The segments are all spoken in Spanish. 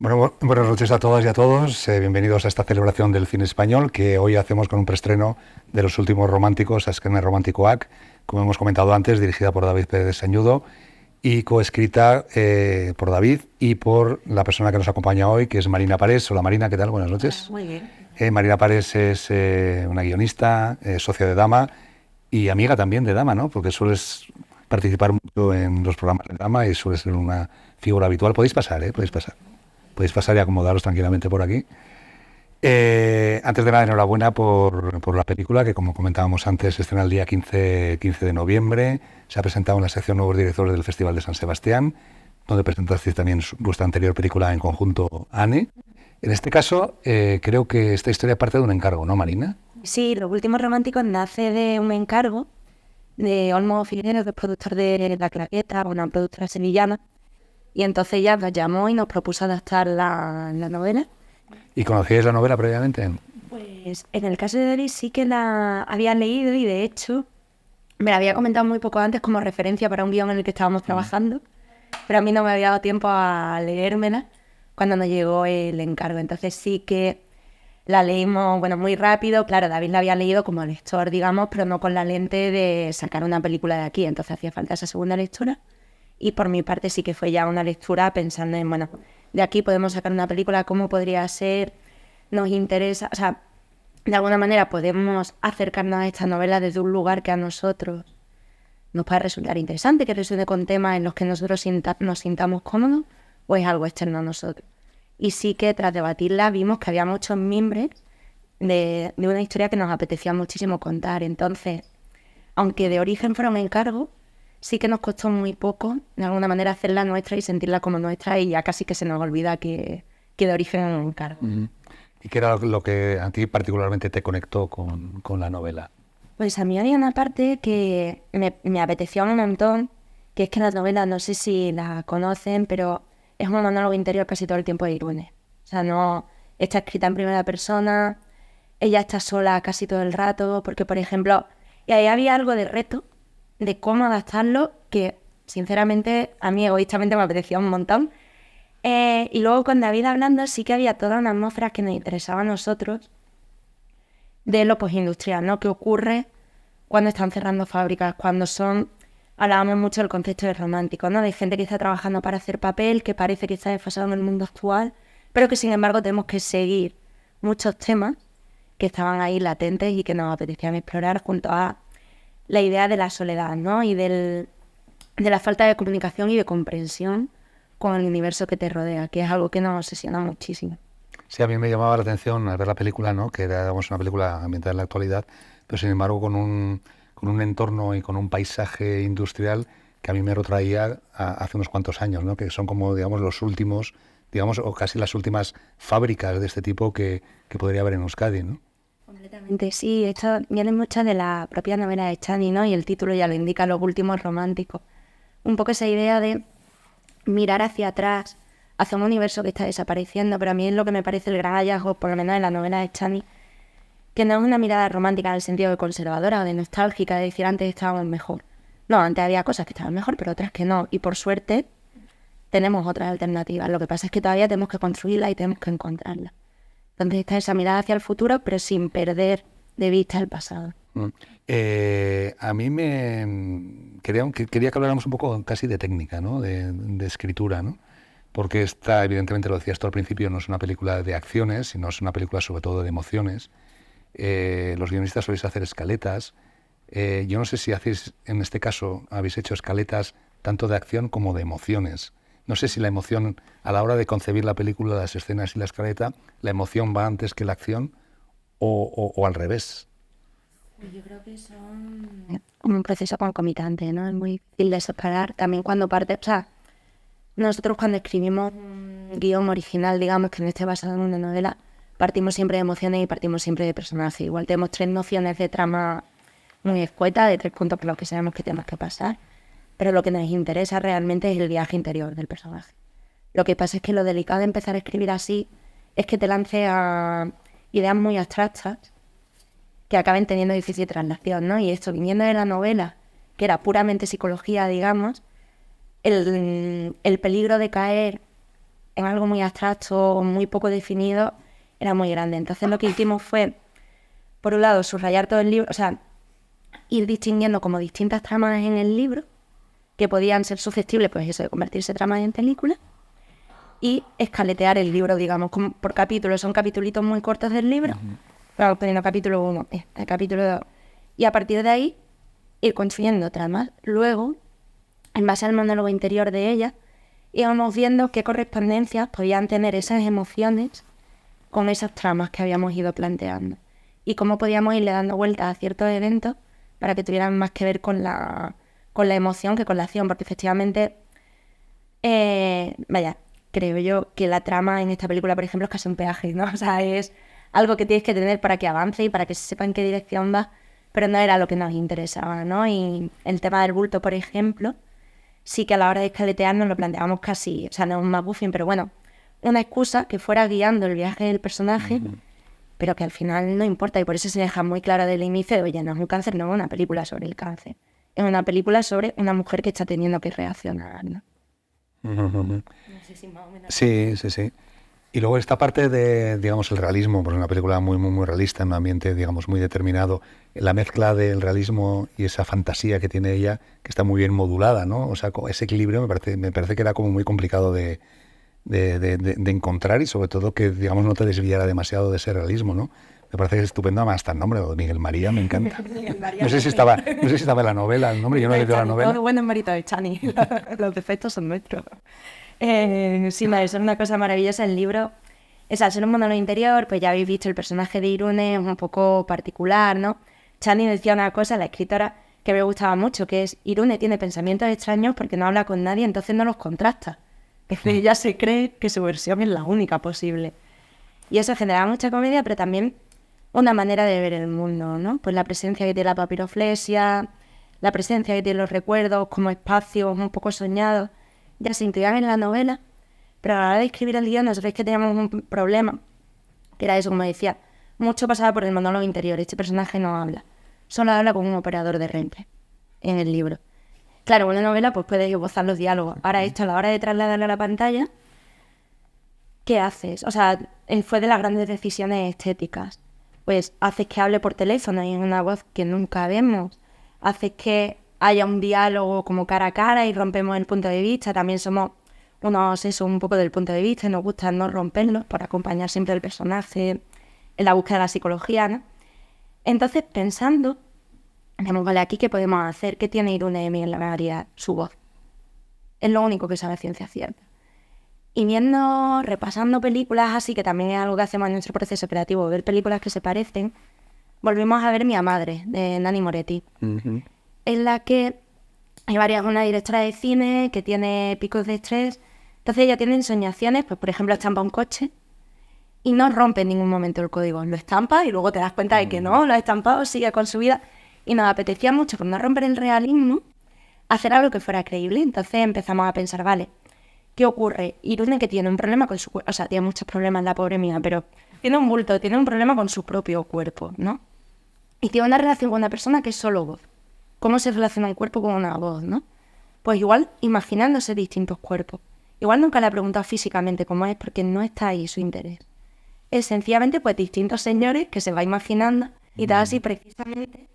Bueno, buenas noches a todas y a todos. Bienvenidos a esta celebración del cine español que hoy hacemos con un preestreno de Los últimos románticos, Azken Romantikoak, como hemos comentado antes, dirigida por David Pérez de Sañudo y coescrita por David y por la persona que nos acompaña hoy, que es Marina Parés. Hola Marina, ¿qué tal? Buenas Hola, noches. muy bien. Marina Parés es una guionista, socia de Dama y amiga también de Dama, ¿no? Porque sueles participar mucho en los programas de Dama y suele ser una figura habitual. Podéis pasar, ¿eh? Podéis pasar. Podéis pasar y acomodaros tranquilamente por aquí. Antes de nada, enhorabuena por la película, que como comentábamos antes, se estrena el día 15 de noviembre. Se ha presentado en la sección Nuevos Directores del Festival de San Sebastián, donde presentasteis también vuestra anterior película en conjunto, Anne. En este caso, creo que esta historia parte de un encargo, ¿no, Marina? Sí, Los últimos románticos nace de un encargo de Olmo Figueres, del productor de La Claqueta, una productora sevillana, y entonces ella nos llamó y nos propuso adaptar la novela. ¿Y conocíais la novela previamente? Pues en el caso de Dori sí que la había leído y de hecho me la había comentado muy poco antes como referencia para un guión en el que estábamos trabajando, pero a mí no me había dado tiempo a leérmela cuando nos llegó el encargo. Entonces sí que la leímos, bueno, muy rápido. Claro, David la había leído como lector, digamos, pero no con la lente de sacar una película de aquí. Entonces hacía falta esa segunda lectura. Y por mi parte sí que fue ya una lectura pensando en, bueno, de aquí podemos sacar una película, cómo podría ser, nos interesa, o sea, de alguna manera podemos acercarnos a esta novela desde un lugar que a nosotros nos puede resultar interesante, que resuene con temas en los que nosotros nos sintamos cómodos, o es algo externo a nosotros. Y sí que tras debatirla vimos que había muchos mimbres de una historia que nos apetecía muchísimo contar. Entonces, aunque de origen fuera un encargo, sí que nos costó muy poco, de alguna manera, hacerla nuestra y sentirla como nuestra, y ya casi que se nos olvida que de origen era un encargo. Mm. ¿Y qué era lo que a ti particularmente te conectó con la novela? Pues a mí había una parte que me apetecía un montón, que es que la novela, no sé si la conocen, pero es un monólogo interior casi todo el tiempo de Irune. O sea, no está escrita en primera persona, ella está sola casi todo el rato, porque, por ejemplo, y ahí había algo de reto, de cómo adaptarlo, que sinceramente a mí egoístamente me apetecía un montón. Y luego con David hablando sí que había toda una atmósfera que nos interesaba a nosotros de lo postindustrial, ¿no? ¿Qué ocurre cuando están cerrando fábricas? Cuando son... Hablábamos mucho del concepto de romántico, ¿no? De gente que está trabajando para hacer papel, que parece que está desfasado en el mundo actual, pero que sin embargo tenemos que seguir muchos temas que estaban ahí latentes y que nos apetecían explorar junto a la idea de la soledad, ¿no? Y de la falta de comunicación y de comprensión con el universo que te rodea, que es algo que nos obsesiona muchísimo. Sí, a mí me llamaba la atención al ver la película, ¿no? Que era, digamos, una película ambientada en la actualidad, pero sin embargo con un entorno y con un paisaje industrial que a mí me retrotraía hace unos cuantos años, ¿no? Que son como, digamos, los últimos, digamos, o casi las últimas fábricas de este tipo que podría haber en Euskadi, ¿no? Completamente, sí, esto viene mucho de la propia novela de Chani, ¿no? Y el título ya lo indica, Los últimos románticos. Un poco esa idea de mirar hacia atrás, hacia un universo que está desapareciendo, pero a mí es lo que me parece el gran hallazgo, por lo menos en la novela de Chani, que no es una mirada romántica en el sentido de conservadora o de nostálgica, de decir antes estábamos mejor. No, antes había cosas que estaban mejor, pero otras que no. Y por suerte tenemos otras alternativas. Lo que pasa es que todavía tenemos que construirlas y tenemos que encontrarlas. Entonces está esa mirada hacia el futuro, pero sin perder de vista el pasado. Mm. A mí quería que habláramos un poco casi de técnica, ¿no? De escritura, ¿no? Porque esta, evidentemente, lo decías tú al principio, no es una película de acciones, sino es una película sobre todo de emociones. Los guionistas soléis hacer escaletas. Yo no sé si hacéis, en este caso, habéis hecho escaletas tanto de acción como de emociones. No sé si la emoción, a la hora de concebir la película, las escenas y la escaleta, la emoción va antes que la acción o al revés. Yo creo que son como un proceso concomitante, ¿no? Es muy difícil de separar. También cuando parte, o sea, nosotros cuando escribimos un guión original, digamos, que no esté basado en una novela, partimos siempre de emociones y partimos siempre de personajes. Igual tenemos tres nociones de trama muy escuetas, de tres puntos por los que sabemos que tenemos que pasar, pero lo que nos interesa realmente es el viaje interior del personaje. Lo que pasa es que lo delicado de empezar a escribir así es que te lance a ideas muy abstractas que acaben teniendo difícil traslación, ¿no? Y esto, viniendo de la novela, que era puramente psicología, digamos, el peligro de caer en algo muy abstracto o muy poco definido era muy grande. Entonces lo que hicimos fue, por un lado, subrayar todo el libro, o sea, ir distinguiendo como distintas tramas en el libro que podían ser susceptibles, pues eso, de convertirse tramas en películas, y escaletear el libro, digamos, como por capítulos. Son capítulos muy cortos del libro. Vamos poniendo capítulo 1, capítulo 2. Y a partir de ahí, ir construyendo tramas. Luego, en base al monólogo interior de ella, íbamos viendo qué correspondencias podían tener esas emociones con esas tramas que habíamos ido planteando. Y cómo podíamos irle dando vueltas a ciertos eventos para que tuvieran más que ver con la emoción que con la acción. Porque efectivamente, creo yo que la trama en esta película, por ejemplo, es casi un peaje, ¿no? O sea, es algo que tienes que tener para que avance y para que se sepa en qué dirección va, pero no era lo que nos interesaba, ¿no? Y el tema del bulto, por ejemplo, sí que a la hora de escaletear nos lo planteábamos casi, o sea, no un MacGuffin, pero bueno, una excusa que fuera guiando el viaje del personaje, pero que al final no importa, y por eso se deja muy claro desde el inicio de, oye, no es un cáncer, no es una película sobre el cáncer, es una película sobre una mujer que está teniendo que reaccionar, ¿no? No sé si más o menos. Sí, sí, sí. Y luego esta parte de, digamos, el realismo, pues una película muy, muy, muy realista, en un ambiente, digamos, muy determinado. La mezcla del realismo y esa fantasía que tiene ella, que está muy bien modulada, ¿no? O sea, ese equilibrio me parece que era como muy complicado de encontrar y sobre todo que, digamos, no te desviara demasiado de ese realismo, ¿no? Me parece que es estupendo, además hasta el nombre, Miguel María, me encanta. No sé si estaba en la novela el nombre, yo no he leído la novela. Todo bueno en mérito de Chani, los defectos son nuestros. Sí, es una cosa maravillosa el libro. Es al ser un monólogo interior, pues ya habéis visto el personaje de Irune, es un poco particular, ¿no? Chani decía una cosa, la escritora, que me gustaba mucho, que es Irune tiene pensamientos extraños porque no habla con nadie, entonces no los contrasta. Ella se cree que su versión es la única posible. Y eso generaba mucha comedia, pero también una manera de ver el mundo, ¿no? Pues la presencia que tiene la papiroflexia, la presencia que tiene los recuerdos como espacios un poco soñados, ya se intuían en la novela, pero a la hora de escribir el guión nosotros que teníamos un problema, que era eso, como decía, mucho pasaba por el monólogo interior, este personaje no habla, solo habla con un operador de replay en el libro. Claro, en una novela pues puedes esbozar los diálogos, ahora esto a la hora de trasladarlo a la pantalla, ¿qué haces? O sea, fue de las grandes decisiones estéticas. Pues haces que hable por teléfono y en una voz que nunca vemos. Haces que haya un diálogo como cara a cara y rompemos el punto de vista. También somos un poco del punto de vista y nos gusta no romperlo por acompañar siempre al personaje en la búsqueda de la psicología, ¿no? Entonces, pensando, digamos, vale, aquí ¿qué podemos hacer? ¿Qué tiene Irune de Miguel María? Su voz. Es lo único que sabe ciencia cierta. Y repasando películas así, que también es algo que hacemos en nuestro proceso creativo, ver películas que se parecen, volvimos a ver Mia Madre, de Nanni Moretti, en la que hay una directora de cine que tiene picos de estrés, entonces ella tiene ensoñaciones, pues por ejemplo estampa un coche y no rompe en ningún momento el código, lo estampa y luego te das cuenta de que no, lo ha estampado, sigue con su vida, y nos apetecía mucho, por no romper el realismo, hacer algo que fuera creíble. Entonces empezamos a pensar, vale, ¿qué ocurre? Irune, que tiene un problema con su cuerpo, o sea, tiene muchos problemas la pobre mía, pero tiene un bulto, tiene un problema con su propio cuerpo, ¿no? Y tiene una relación con una persona que es solo voz. ¿Cómo se relaciona el cuerpo con una voz, no? Pues igual imaginándose distintos cuerpos. Igual nunca le ha preguntado físicamente cómo es, porque no está ahí su interés. Es sencillamente pues distintos señores que se va imaginando y tal, así precisamente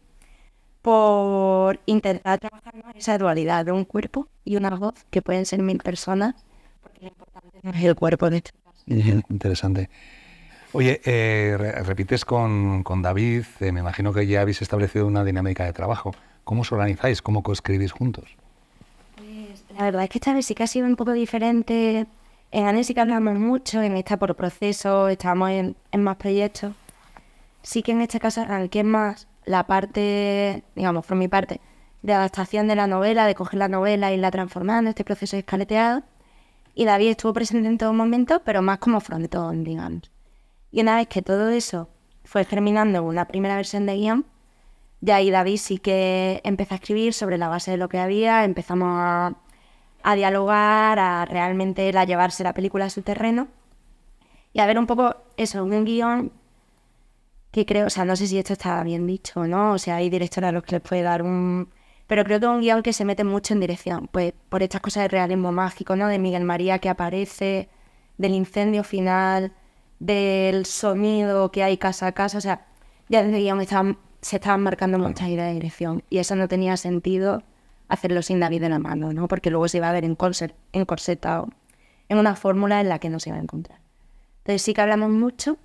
por intentar trabajar esa dualidad de un cuerpo y una voz, que pueden ser 1000 personas, porque lo importante no es el cuerpo de este caso. Interesante. Oye, repites con David, me imagino que ya habéis establecido una dinámica de trabajo. ¿Cómo os organizáis? ¿Cómo coescribís juntos? Pues la verdad es que esta vez sí que ha sido un poco diferente. En Anne sí que hablamos mucho, en esta por proceso, estábamos en más proyectos. Sí que en este caso arranqué más la parte, digamos, por mi parte, de adaptación de la novela, de coger la novela y irla transformando, este proceso escaleteado. Y David estuvo presente en todo momento, pero más como frontón, digamos. Y una vez que todo eso fue germinando en una primera versión de guión, de ahí David sí que empezó a escribir sobre la base de lo que había, empezamos a dialogar, a realmente llevarse la película a su terreno y a ver un poco eso, un guión que creo, o sea, no sé si esto está bien dicho o no, o sea, hay directores a los que les puede dar pero creo que es un guión que se mete mucho en dirección, pues por estas cosas de realismo mágico, ¿no? De Miguel María que aparece, del incendio final, del sonido que hay casa a casa. O sea, ya desde el guión se estaban marcando muchas ideas de dirección y eso no tenía sentido hacerlo sin David de la mano, ¿no? Porque luego se iba a ver encorsetado en una fórmula en la que no se iba a encontrar. Entonces sí que hablamos mucho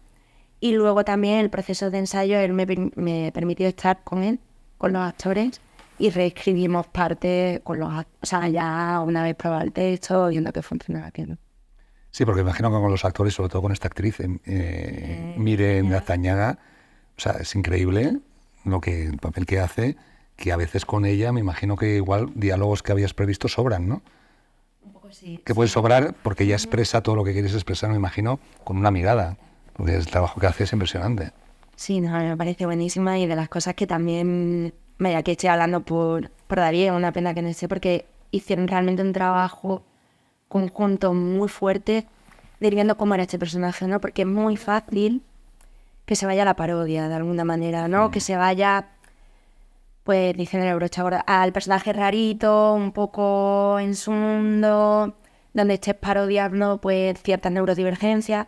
y luego también el proceso de ensayo él me permitió estar con él, con los actores y reescribimos parte con los actores, o sea, ya una vez probado el texto, viendo que funcionaba bien. Sí, porque imagino que con los actores, sobre todo con esta actriz, Miren Azañaga, o sea, es increíble el papel que hace, que a veces con ella me imagino que igual diálogos que habías previsto sobran, ¿no? Un poco sí. Que puede sobrar porque ella expresa todo lo que quieres expresar, me imagino, con una mirada, porque el trabajo que hace es impresionante. Sí, no, me parece buenísima y de las cosas que también, vaya, que estoy hablando por David, una pena que no esté, porque hicieron realmente un trabajo conjunto muy fuerte viendo cómo era este personaje, ¿no? Porque es muy fácil que se vaya a la parodia, de alguna manera, ¿no? Que se vaya, pues, dicen el brocha gorda, al personaje rarito, un poco en su mundo, donde estés parodiando, pues, ciertas neurodivergencias.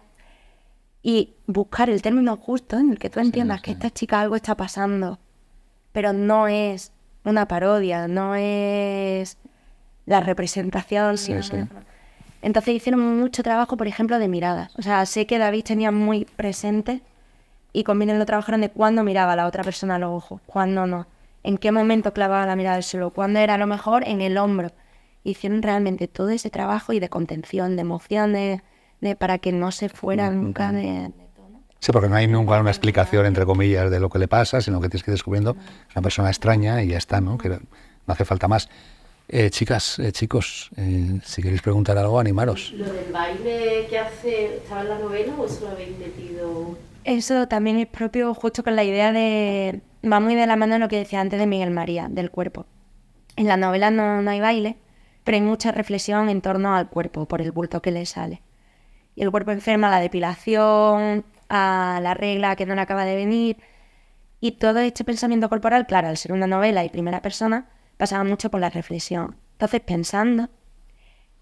Y buscar el término justo en el que tú entiendas que esta chica algo está pasando, pero no es una parodia, no es la representación. Entonces hicieron mucho trabajo, por ejemplo, de miradas. O sea, sé que David tenía muy presente y con Miren lo trabajaron de cuándo miraba a la otra persona a los ojos, cuándo no, en qué momento clavaba la mirada al suelo, cuándo era a lo mejor en el hombro. Hicieron realmente todo ese trabajo y de contención, de emociones, para que no se fuera nunca de tono. Sí, porque no hay nunca una explicación, entre comillas, de lo que le pasa, sino que tienes que ir descubriendo es una persona extraña y ya está, ¿no? Que no hace falta más. Chicas, chicos, si queréis preguntar algo, animaros. ¿Lo del baile que hace estaba en la novela o eso lo habéis metido? Eso también es propio justo con la idea de... Va muy de la mano de lo que decía antes de Miguel María, del cuerpo. En la novela no hay baile, pero hay mucha reflexión en torno al cuerpo, por el bulto que le sale. Y el cuerpo enferma a la depilación, a la regla que no le acaba de venir. Y todo este pensamiento corporal, claro, al ser una novela y primera persona, pasaba mucho por la reflexión. Entonces, pensando,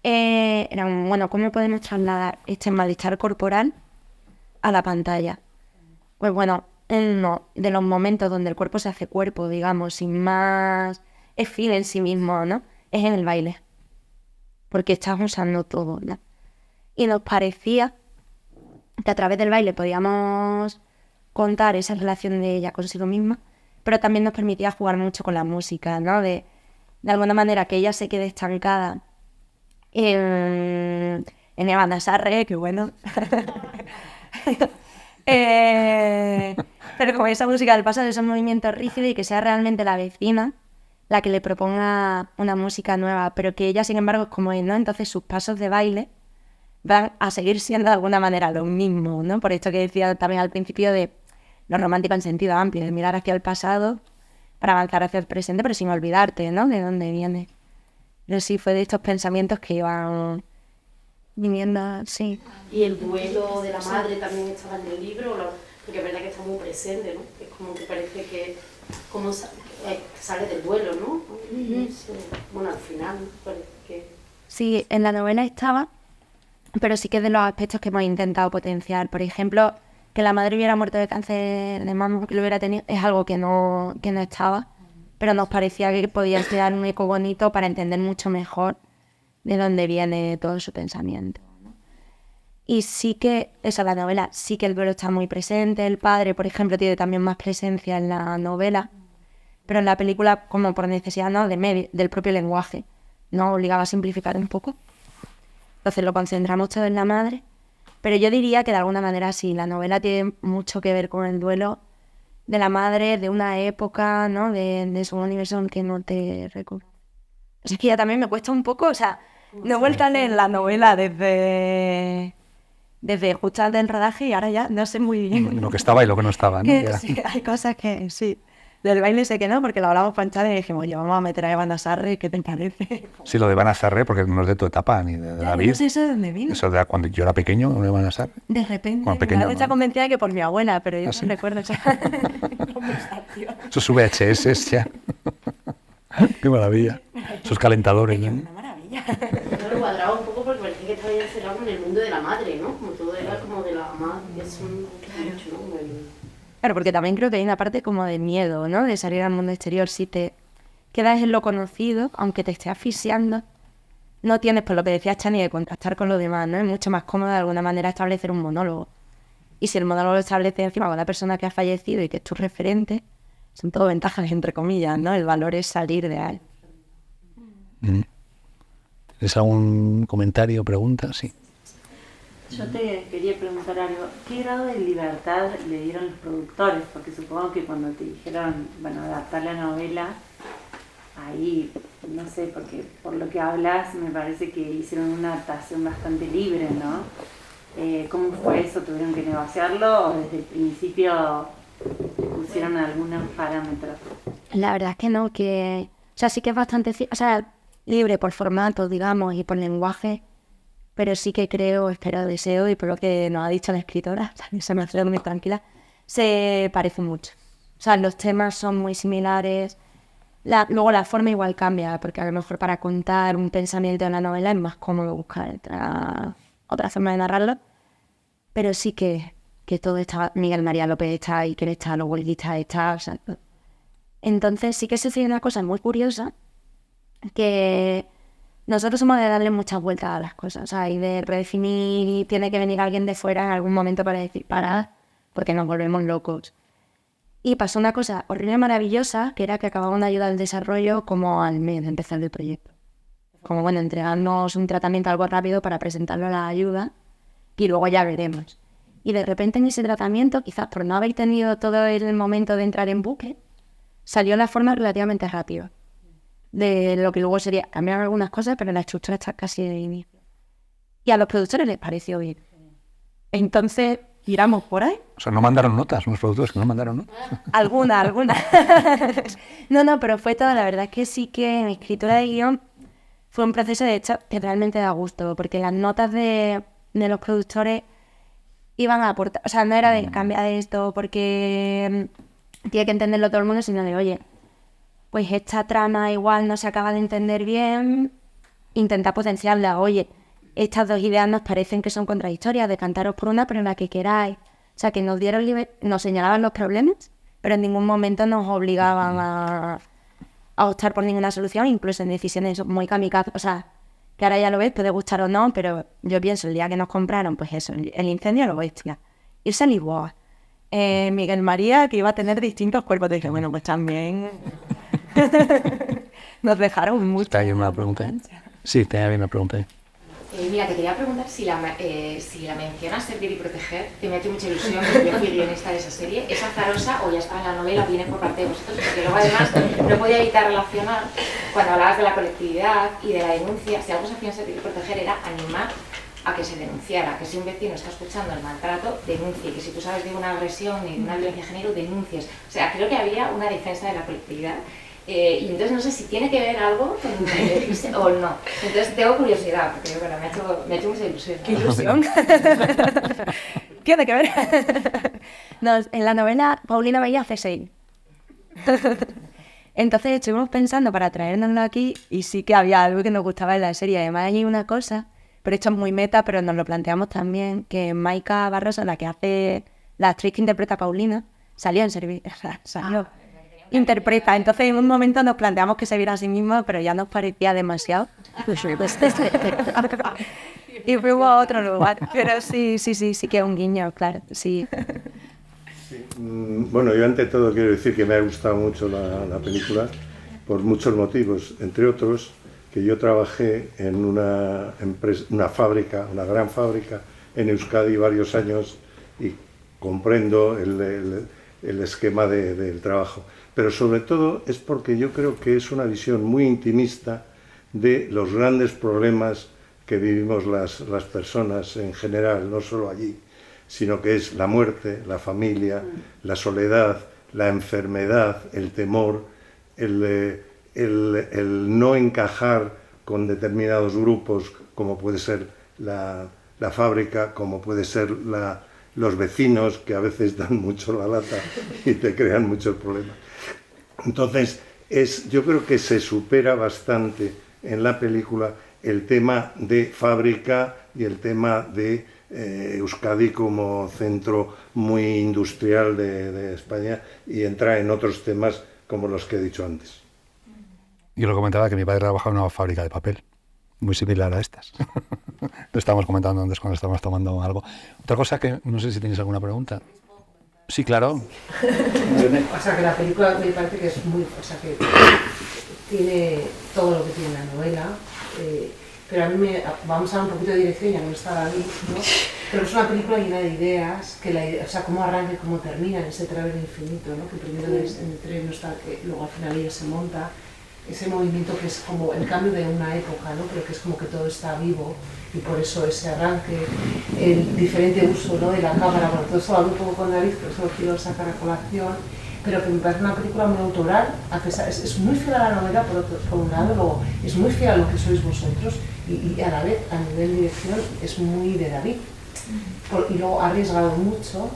bueno, ¿cómo podemos trasladar este malestar corporal a la pantalla? Pues bueno, uno de los momentos donde el cuerpo se hace cuerpo, digamos, sin más es fin en sí mismo, ¿no? Es en el baile. Porque estás usando todo, ¿no? Y nos parecía que a través del baile podíamos contar esa relación de ella consigo misma, pero también nos permitía jugar mucho con la música, ¿no? De alguna manera que ella se quede estancada en Evan Sarre, que bueno. Pero con esa música del paso de esos movimientos rígidos y que sea realmente la vecina la que le proponga una música nueva, pero que ella, sin embargo, es como él, ¿no? Entonces sus pasos de baile van a seguir siendo de alguna manera lo mismo, ¿no? Por esto que decía también al principio de lo romántico en sentido amplio, de mirar hacia el pasado para avanzar hacia el presente, pero sin olvidarte, ¿no? De dónde viene. Pero sí, fue de estos pensamientos que iban viniendo, sí. ¿Y el duelo de la madre también estaba en el libro? Porque es verdad que está muy presente, ¿no? Es como que parece que como sale del duelo, ¿no? Bueno, al final parece que... Sí, en la novela estaba, pero sí que es de los aspectos que hemos intentado potenciar. Por ejemplo, que la madre hubiera muerto de cáncer de mama, que lo hubiera tenido, es algo que no estaba, pero nos parecía que podía ser un eco bonito para entender mucho mejor de dónde viene todo su pensamiento, ¿no? Y sí que, la novela, sí que el duelo está muy presente. El padre, por ejemplo, tiene también más presencia en la novela, pero en la película, como por necesidad, ¿no? Del propio lenguaje, nos obligaba a simplificar un poco. Entonces lo concentramos todo en la madre, pero yo diría que de alguna manera sí, la novela tiene mucho que ver con el duelo de la madre, de una época, ¿no? De su universo en que no te recuerdo. Es que ya también me cuesta un poco, o sea, no he vuelto a leer la novela desde justo antes del rodaje y ahora ya no sé muy bien. Lo que estaba y lo que no estaba, ¿no? Sí, hay cosas que sí. Del baile sé que no, porque lo hablamos Panchal y dijimos, oye, vamos a meter a Iván Sarre, ¿qué te parece? Sí, lo de Iván Sarre, porque no es de tu etapa, ni de David. No sé eso de dónde vino. Eso de cuando yo era pequeño, no Iván Sarre. De repente, bueno, pequeño, está convencida de que por mi abuela, pero yo no recuerdo esa conversación. Esos VHS ya. Qué maravilla. Esos calentadores, ¿no? Una maravilla. Yo lo cuadraba un poco porque parecía que que había encerrado en el mundo de la madre, ¿no? Como todo era como de la madre, es un mucho, ¿no? Claro, porque también creo que hay una parte como de miedo, ¿no? De salir al mundo exterior. Si te quedas en lo conocido, aunque te esté asfixiando, no tienes, por lo que decía Chani, de contactar con los demás, ¿no? Es mucho más cómodo de alguna manera establecer un monólogo. Y si el monólogo lo establece encima con la persona que ha fallecido y que es tu referente, son todo ventajas, entre comillas, ¿no? El valor es salir de ahí. ¿Tienes algún comentario o pregunta? Sí. Yo te quería preguntar algo. ¿Qué grado de libertad le dieron los productores? Porque supongo que cuando te dijeron, bueno, adaptar la novela, ahí, no sé, porque por lo que hablas me parece que hicieron una adaptación bastante libre, ¿no? ¿Cómo fue eso? ¿Tuvieron que negociarlo o desde el principio pusieron algunos parámetros? La verdad es que no, que... O sea, sí que es bastante... O sea, libre por formato, digamos, y por lenguaje, pero sí que creo, espero, deseo, y por lo que nos ha dicho la escritora, se me hace muy tranquila, se parece mucho. O sea, los temas son muy similares, luego la forma igual cambia, porque a lo mejor para contar un pensamiento en la novela es más cómodo buscar otra forma de narrarlo, pero sí que todo está, Miguel María López está, Iker está, los huelguistas está, o sea, entonces sí que sucede una cosa muy curiosa, que nosotros somos de darle muchas vueltas a las cosas, o sea, y de redefinir, y tiene que venir alguien de fuera en algún momento para decir, parad, porque nos volvemos locos. Y pasó una cosa horrible y maravillosa, que era que acababan de ayudar al desarrollo como al mes de empezar el proyecto. Como, bueno, entregarnos un tratamiento algo rápido para presentarlo a la ayuda, y luego ya veremos. Y de repente en ese tratamiento, quizás por no haber tenido todo el momento de entrar en bucle, salió la forma relativamente rápida. De lo que luego sería cambiar algunas cosas, pero la estructura está casi de inicio. Y a los productores les pareció bien. Entonces, tiramos por ahí. O sea, no mandaron notas, unos productores que no mandaron notas. Alguna. No, pero fue todo. La verdad es que sí que mi escritura de guión fue un proceso de hecho que realmente da gusto, porque las notas de los productores iban a aportar, o sea, no era de cambiar esto porque tiene que entenderlo todo el mundo, sino de, oye, pues esta trama igual no se acaba de entender bien, intenta potenciarla. Oye, estas dos ideas nos parecen que son contradictorias, decantaros por una, pero en la que queráis. O sea, que nos dieron nos señalaban los problemas, pero en ningún momento nos obligaban a optar por ninguna solución, incluso en decisiones muy kamikaze. O sea, que ahora ya lo ves, puede gustar o no, pero yo pienso, el día que nos compraron, pues eso, el incendio a lo bestia. Irse a Lisboa. Miguel María, que iba a tener distintos cuerpos. Te dije, bueno, pues también... Nos dejaron mucho. ¿Está ahí una pregunta? Sí, te hay una pregunta ahí. Mira, te quería preguntar si la mencionas Servir y Proteger, que me ha hecho mucha ilusión, porque yo fui guionista de esa serie. ¿Es azarosa o ya está en la novela, viene por parte de vosotros? Porque luego además no podía evitar relacionar, cuando hablabas de la colectividad y de la denuncia, si algo se hacía en Servir y Proteger era animar a que se denunciara, que si un vecino está escuchando el maltrato, denuncie, que si tú sabes de una agresión y de una violencia de género, denuncies. O sea, creo que había una defensa de la colectividad. Y entonces no sé si tiene que ver algo con lo que dijiste o no. Entonces tengo curiosidad, porque bueno, me ha hecho mucha ilusión. ¡Qué ilusión! Tiene que ver. No, en la novela Paulina Bahía hace 6. Entonces estuvimos pensando para traérnoslo aquí y sí que había algo que nos gustaba en la serie. Además hay una cosa, pero esto es muy meta, pero nos lo planteamos también, que Maika Barroso, la que hace la actriz que interpreta a Paulina, salió en Servir, salió. Interpreta, entonces en un momento nos planteamos que se viera a sí misma, pero ya nos parecía demasiado. Y fuimos a otro lugar, pero sí que es un guiño, claro, sí. Sí. Bueno, yo ante todo quiero decir que me ha gustado mucho la película por muchos motivos, entre otros que yo trabajé en una empresa, una fábrica, una gran fábrica en Euskadi varios años y comprendo el esquema del trabajo. Pero sobre todo es porque yo creo que es una visión muy intimista de los grandes problemas que vivimos las personas en general, no solo allí, sino que es la muerte, la familia, la soledad, la enfermedad, el temor, el no encajar con determinados grupos, como puede ser la fábrica, como puede ser los vecinos, que a veces dan mucho la lata y te crean muchos problemas. Entonces, yo creo que se supera bastante en la película el tema de fábrica, y el tema de Euskadi como centro muy industrial de España, y entra en otros temas como los que he dicho antes. Yo lo comentaba que mi padre trabajaba en una fábrica de papel, muy similar a estas. Lo estábamos comentando antes cuando estábamos tomando algo. Otra cosa que no sé si tenéis alguna pregunta. Sí, claro. O sea, que la película me parece que es muy... O sea, que tiene todo lo que tiene la novela, pero a mí vamos a dar un poquito de dirección, ya no está David, ¿no? Pero es una película llena de ideas, o sea, cómo arranca y cómo termina en ese través infinito, ¿no? Que primero en el tren no está, que luego al final ella se monta, ese movimiento que es como el cambio de una época, ¿no? Pero que es como que todo está vivo, y por eso ese arranque, el diferente uso, ¿no? De la cámara. Bueno, todo eso lo hablo un poco con David, pero eso lo quiero sacar a colación, pero que me parece una película muy autoral, a pesar, es muy fiel a la novela por un lado, luego es muy fiel a lo que sois vosotros, y a la vez a nivel de dirección es muy de David, y luego ha arriesgado mucho,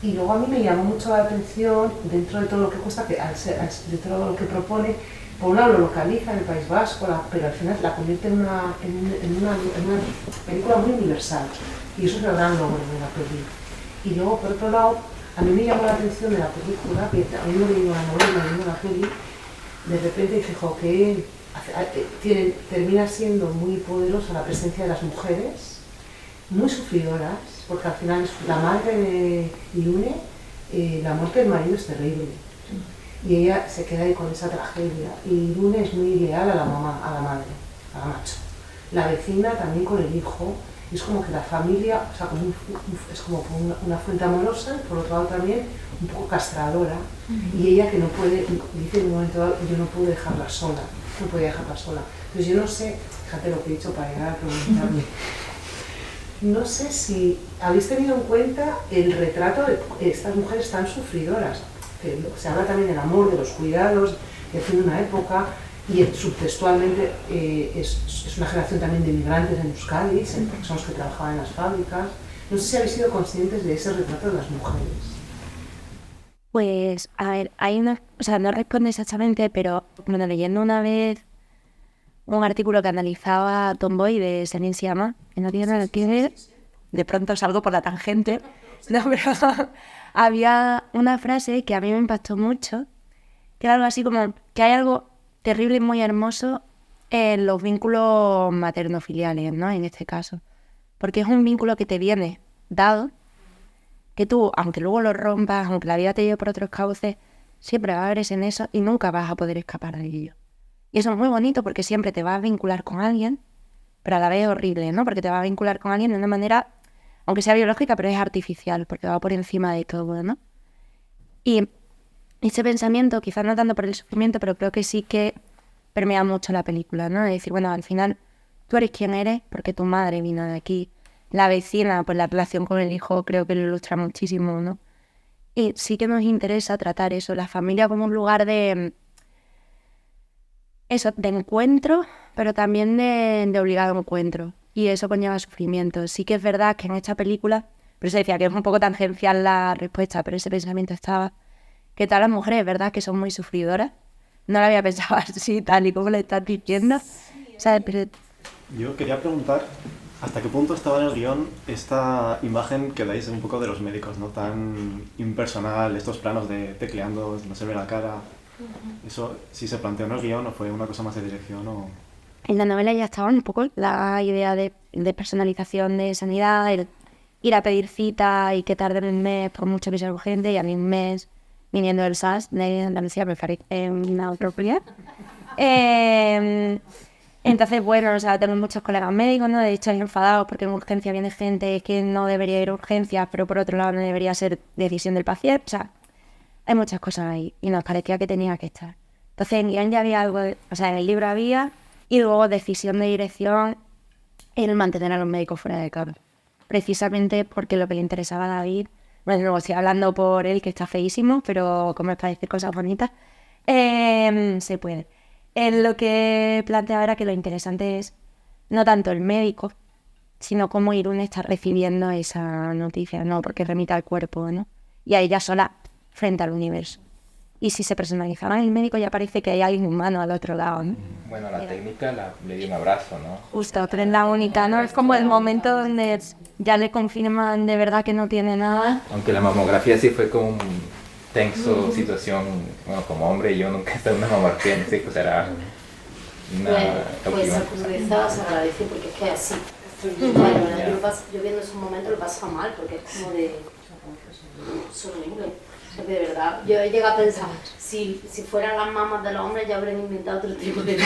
y luego a mí me llamó mucho la atención, dentro de todo lo que cuesta, que de todo lo que propone, por un lado lo localiza en el País Vasco, pero al final la convierte en una película muy universal, y eso es el gran logro de la película. Y luego, por otro lado, a mí me llamó la atención de la película, que habiendo leído la novela, leyendo la peli, de repente dije, jo, que termina siendo muy poderosa la presencia de las mujeres, muy sufridoras, porque al final es la madre de Irune, la muerte del marido es terrible. Y ella se queda ahí con esa tragedia. Y Irune es muy leal a la mamá, a la madre, a la macho. La vecina también con el hijo. Y es como que la familia, o sea, es como una fuente amorosa, y por otro lado también un poco castradora. Y ella que no puede, dice en un momento dado, yo no puedo dejarla sola, no podía dejarla sola. Entonces yo no sé, fíjate lo que he dicho para llegar a preguntarme. No sé si habéis tenido en cuenta el retrato de estas mujeres tan sufridoras. Que se habla también del amor, de los cuidados, de fin de una época, y subtextualmente es una generación también de inmigrantes en Euskadi, son los que trabajaban en las fábricas. No sé si habéis sido conscientes de ese retrato de las mujeres. Pues, a ver, hay una... O sea, no responde exactamente, pero bueno, leyendo una vez un artículo que analizaba Tomboy de Senin Siama, que no tiene nada que ver, de pronto salgo por la tangente, no, pero había una frase que a mí me impactó mucho, que era algo así como que hay algo terrible y muy hermoso en los vínculos materno-filiales, ¿no? En este caso. Porque es un vínculo que te viene dado, que tú, aunque luego lo rompas, aunque la vida te lleve por otros cauces, siempre vas a ver en eso y nunca vas a poder escapar de ello. Y eso es muy bonito porque siempre te vas a vincular con alguien, pero a la vez es horrible, ¿no? Porque te vas a vincular con alguien de una manera, aunque sea biológica, pero es artificial, porque va por encima de todo, ¿no? Y ese pensamiento, quizás no tanto por el sufrimiento, pero creo que sí que permea mucho la película, ¿no? Es decir, bueno, al final tú eres quien eres porque tu madre vino de aquí. La vecina, pues la relación con el hijo creo que lo ilustra muchísimo, ¿no? Y sí que nos interesa tratar eso, la familia como un lugar de... Eso, de encuentro, pero también de obligado encuentro. Y eso conlleva sufrimiento. Sí que es verdad que en esta película, por eso decía que es un poco tangencial la respuesta, pero ese pensamiento estaba, que todas las mujeres, ¿verdad?, que son muy sufridoras. No lo había pensado así, tal y como lo estás diciendo. ¿Sabes? Pero... Yo quería preguntar, ¿hasta qué punto estaba en el guión esta imagen que dais un poco de los médicos, ¿no? Tan impersonal, estos planos de tecleando, no se ve la cara... ¿Eso sí se planteó en el guión o fue una cosa más de dirección? O... En la novela ya estaba un poco la idea de personalización de sanidad, el ir a pedir cita y que tarden un mes por mucho que sea urgente, y a mí un mes viniendo del SAS de Andalucía me parece una utopía. Entonces, bueno, o sea, tengo muchos colegas médicos, ¿no? De hecho, enfadados porque en urgencia viene gente que no debería ir a urgencias, pero por otro lado no debería ser decisión del paciente. O sea, hay muchas cosas ahí y nos parecía que tenía que estar. Entonces en guión ya había algo, o sea, en el libro había, y luego decisión de dirección en mantener a los médicos fuera de cámara. Precisamente porque lo que le interesaba a David, bueno, luego estoy hablando por él, que está feísimo, pero como es para decir cosas bonitas, se puede. Él lo que planteaba era que lo interesante es no tanto el médico, sino cómo Irune está recibiendo esa noticia, ¿no? Porque remite al cuerpo, ¿no? Y a ella sola frente al universo. Y si se personalizara en el médico ya parece que hay alguien humano al otro lado, ¿no? Bueno, la técnica le dio un abrazo, ¿no? Justo, pero es la única, ¿no? Es como el momento donde ya le confirman de verdad que no tiene nada. Aunque la mamografía sí fue como un tenso situación, bueno, como hombre yo nunca he estado en una mamografía, no sé, pues era una pues esa crudeza se agradece porque es que así. Yo viendo esos momentos lo paso mal porque es como de... Es horrible. De verdad, yo he llegado a pensar, si fueran las mamas de los hombres ya habrían inventado otro tipo de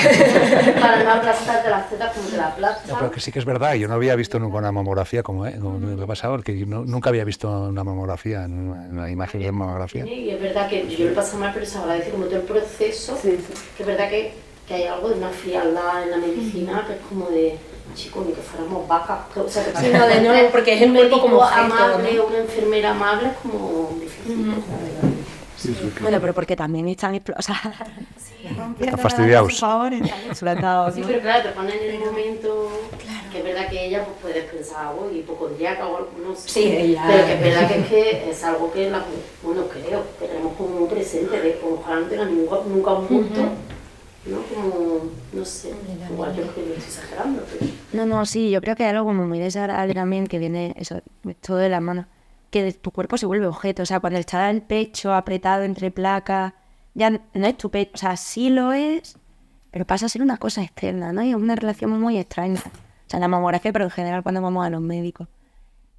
para no aplastarte las tetas como te la aplastan. No, pero que sí que es verdad, yo no había visto nunca una mamografía como me ha pasado, porque yo nunca había visto una mamografía, una imagen de mamografía. Y es verdad que yo lo paso mal, pero se agradece como todo el proceso, que es verdad que hay algo de una frialdad en la medicina que es como de... Chicos, ni que fuéramos vacas, o sea, que no, de nuevo, porque es el cuerpo como amable, ¿no? Una enfermera amable es como difícil. Bueno, pero porque también están Están fastidiados. Sí, pero claro, te ponen en el momento que es verdad que ella pues puedes pensar, uy, hipocondriaca o algo, no sé. Sí, ella... Pero que es verdad que es algo que bueno, creo, que tenemos como muy presente, de que ojalá no tenga nunca un bulto. ¿No? Como, no sé, igual yo creo que lo estoy exagerando, pero... No, sí, yo creo que hay algo como muy desagradable también, que viene eso, todo de las manos, que tu cuerpo se vuelve objeto, o sea, cuando está el pecho apretado entre placas, ya no es tu pecho, o sea, sí lo es, pero pasa a ser una cosa externa, ¿no? Y es una relación muy extraña, o sea, la mamografía, pero en general cuando vamos a los médicos.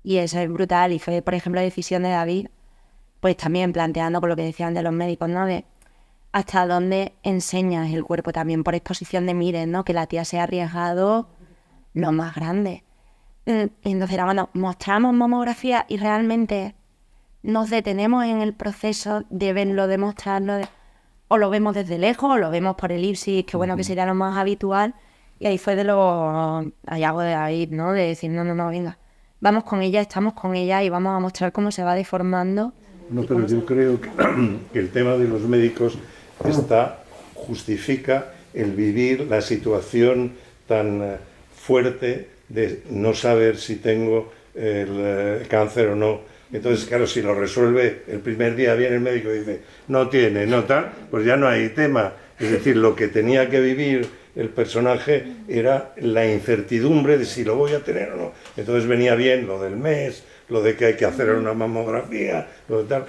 Y eso es brutal, y fue, por ejemplo, la decisión de David, pues también planteando con lo que decían de los médicos, ¿no? De hasta dónde enseñas el cuerpo también por exposición de miren, ¿no? Que la tía se ha arriesgado lo más grande. Entonces era, bueno, mostramos mamografía y realmente nos detenemos en el proceso de verlo, de mostrarlo, o lo vemos desde lejos, o lo vemos por elipsis, que bueno, que sería lo más habitual. Y ahí fue hay algo de David, ¿no? De decir, no, venga, vamos con ella, estamos con ella y vamos a mostrar cómo se va deformando. No, pero yo creo que el tema de los médicos justifica el vivir la situación tan fuerte de no saber si tengo el cáncer o no. Entonces, claro, si lo resuelve el primer día, viene el médico y dice, no tiene, no tal, pues ya no hay tema. Es decir, lo que tenía que vivir el personaje era la incertidumbre de si lo voy a tener o no. Entonces venía bien lo del mes, lo de que hay que hacer una mamografía, lo de tal.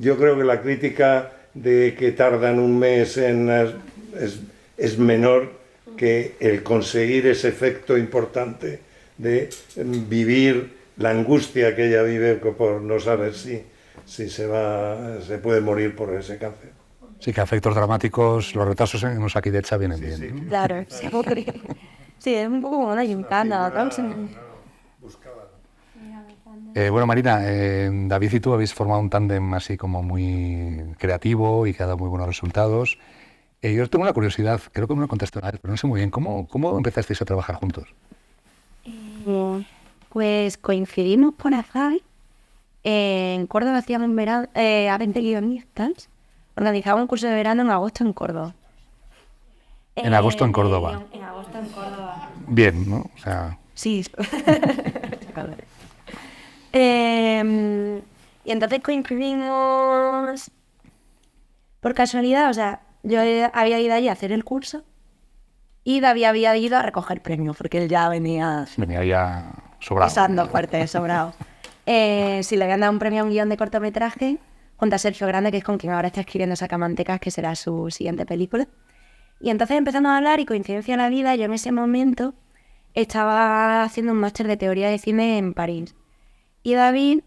Yo creo que la crítica de que tardan un mes es menor que el conseguir ese efecto importante de vivir la angustia que ella vive por no saber si se puede morir por ese cáncer. Sí, que a efectos dramáticos los retrasos en Osakidetza vienen bien. Sí, ¿no? Claro, sí, es un poco como una gincana, ¿no? Bueno, Marina, David y tú habéis formado un tándem así como muy creativo y que ha dado muy buenos resultados. Yo tengo una curiosidad, creo que me lo contaste una vez, pero no sé muy bien, ¿cómo empezasteis a trabajar juntos? Pues coincidimos por azar. En Córdoba hacían un verano, a 20 guionistas, organizaban un curso de verano en agosto en Córdoba. En agosto en Córdoba. En agosto en Córdoba. Bien, ¿no? O sea... Sí. Y entonces coincidimos por casualidad, o sea, yo había ido allí a hacer el curso y David había ido a recoger premios porque él ya venía ya sobrado. pisando fuerte, sobrado. Sí, le habían dado un premio a un guión de cortometraje junto a Sergio Grande, que es con quien ahora está escribiendo Sacamantecas, que será su siguiente película. Y entonces empezamos a hablar y coincidencia en la vida, yo en ese momento estaba haciendo un máster de teoría de cine en París. Y David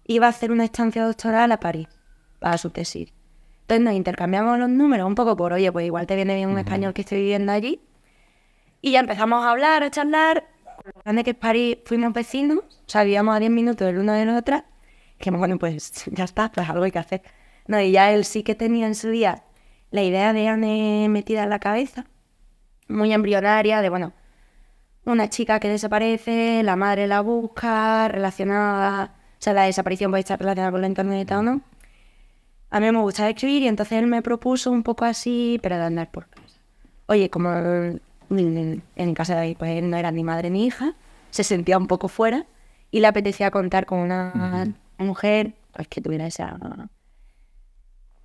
iba a hacer una estancia doctoral a París para su tesis. Entonces nos intercambiamos los números un poco por, oye, pues igual te viene bien un español que esté viviendo allí. Y ya empezamos a hablar, a charlar. Con lo grande que es París, fuimos vecinos, o sea, vivíamos a 10 minutos del uno de la otra. Que bueno, pues ya está, pues algo hay que hacer. No, y ya él sí que tenía en su día la idea de Anne metida en la cabeza, muy embrionaria, de bueno, una chica que desaparece, la madre la busca, relacionada, o sea, la desaparición puede estar relacionada con la internet o no. A mí me gustaba escribir y entonces él me propuso un poco así, pero de andar por casa. Oye, como en casa de David, pues él no era ni madre ni hija, se sentía un poco fuera y le apetecía contar con una mujer pues que tuviera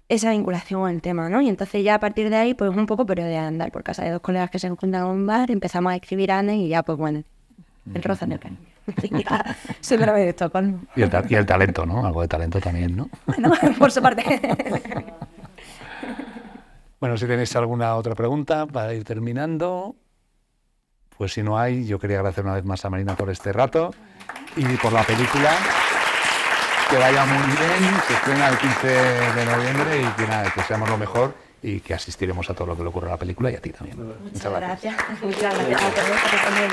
esa vinculación con el tema, ¿no? Y entonces ya a partir de ahí, pues un poco, pero de andar por casa de dos colegas que se encuentran en un bar, empezamos a escribir Anne y ya, pues bueno, el roce en el cariño. Síndrome de Estocolmo. Y el talento, ¿no? Algo de talento también, ¿no? Bueno, por su parte. Bueno, si tenéis alguna otra pregunta para ir terminando, pues si no hay, yo quería agradecer una vez más a Marina por este rato y por la película. Que vaya muy bien, se estrena el 15 de noviembre y que, nada, que seamos lo mejor y que asistiremos a todo lo que le ocurra a la película y a ti también. Muchas gracias. Muchas gracias a todos por responder.